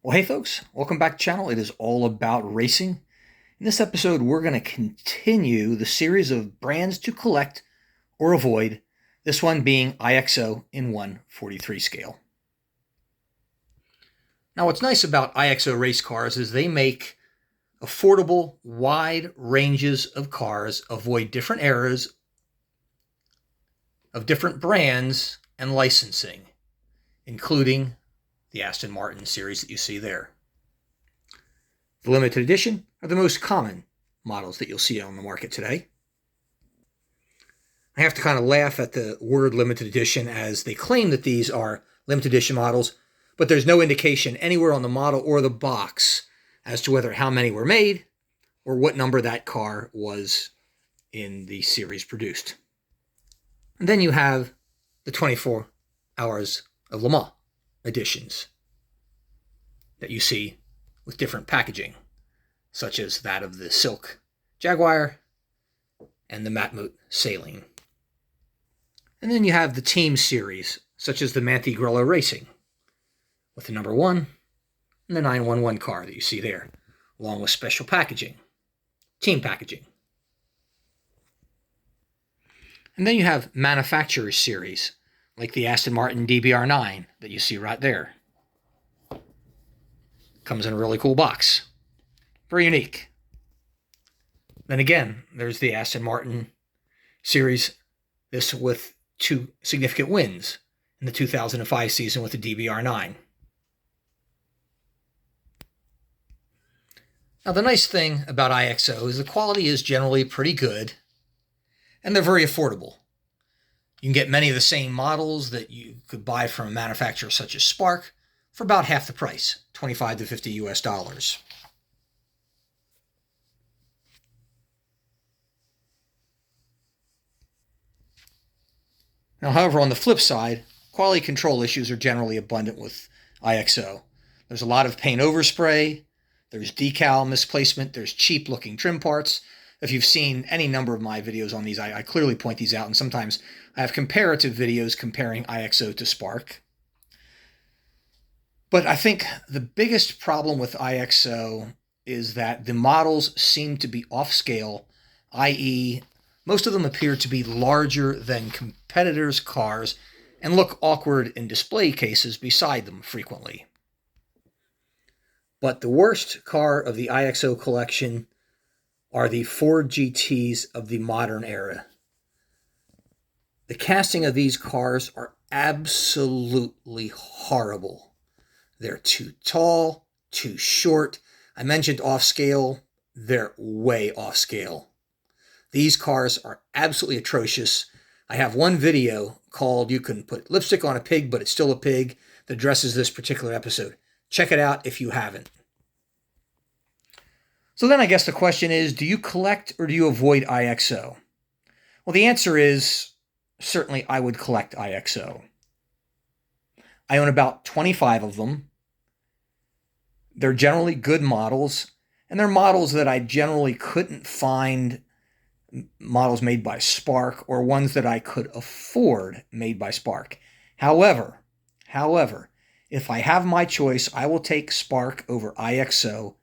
Well, hey folks, welcome back to the channel. It is all about racing. In this episode, we're going to continue the series of brands to collect or avoid, this one being IXO in 1/43 scale. Now, what's nice about IXO race cars is they make affordable, wide ranges of cars, avoid different eras of different brands and licensing, including the Aston Martin series that you see there. The limited edition are the most common models that you'll see on the market today. I have to kind of laugh at the word limited edition as they claim that these are limited edition models, but there's no indication anywhere on the model or the box as to whether how many were made or what number that car was in the series produced. And then you have the 24 Hours of Le Mans editions that you see with different packaging, such as that of the Silk Jaguar and the Matmut Saline. And then you have the team series, such as the Manthey Grillo Racing, with the number 1 and the 911 car that you see there, along with special packaging, team packaging. And then you have manufacturers series, like the Aston Martin DBR9 that you see right there. Comes in a really cool box. Very unique. Then again, there's the Aston Martin series, this with 2 significant wins in the 2005 season with the DBR9. Now, the nice thing about IXO is the quality is generally pretty good, and they're very affordable. You can get many of the same models that you could buy from a manufacturer such as Spark for about half the price, $25 to $50 US. Now, however, on the flip side, quality control issues are generally abundant with IXO. There's a lot of paint overspray, there's decal misplacement, there's cheap-looking trim parts. If you've seen any number of my videos on these, I clearly point these out, and sometimes I have comparative videos comparing IXO to Spark. But I think the biggest problem with IXO is that the models seem to be off-scale, i.e., most of them appear to be larger than competitors' cars and look awkward in display cases beside them frequently. But the worst car of the IXO collection are the Ford GTs of the modern era. The casting of these cars are absolutely horrible. They're too tall, too short. I mentioned off-scale. They're way off-scale. These cars are absolutely atrocious. I have one video called "You Can Put Lipstick on a Pig, but It's Still a Pig" that addresses this particular episode. Check it out if you haven't. So then I guess the question is, do you collect or do you avoid IXO? Well, the answer is certainly I would collect IXO. I own about 25 of them. They're generally good models, and they're models that I generally couldn't find models made by Spark or ones that I could afford made by Spark. However, if I have my choice, I will take Spark over IXO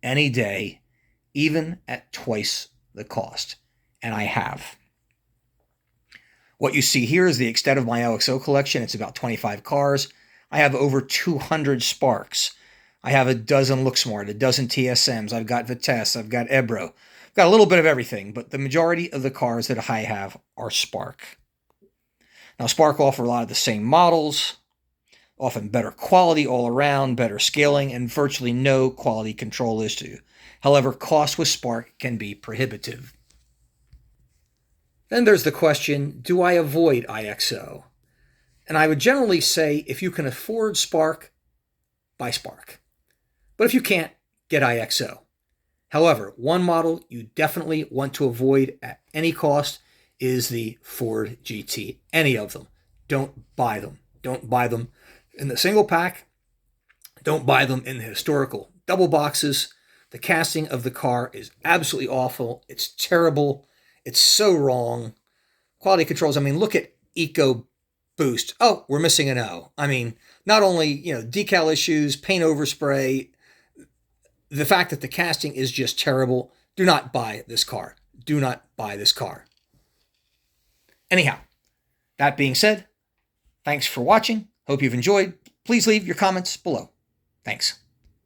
any day, even at twice the cost. And I have. What you see here is the extent of my IXO collection. It's about 25 cars. I have over 200 Sparks. I have a dozen Looksmart, a dozen TSMs. I've got Vitesse. I've got Ebro. I've got a little bit of everything, but the majority of the cars that I have are Spark. Now, Spark offer a lot of the same models, often better quality all around, better scaling, and virtually no quality control issue. However, cost with Spark can be prohibitive. Then there's the question, do I avoid IXO? And I would generally say if you can afford Spark, buy Spark. But if you can't, get IXO. However, one model you definitely want to avoid at any cost is the Ford GT. Any of them. Don't buy them. Don't buy them in the single pack. Don't buy them in the historical double boxes. The casting of the car is absolutely awful. It's terrible. It's so wrong. Quality controls, I mean, look at IXO boost. Oh, we're missing an O. I mean, not only, decal issues, paint overspray, the fact that the casting is just terrible. Do not buy this car. Do not buy this car. Anyhow, that being said, thanks for watching. Hope you've enjoyed. Please leave your comments below. Thanks.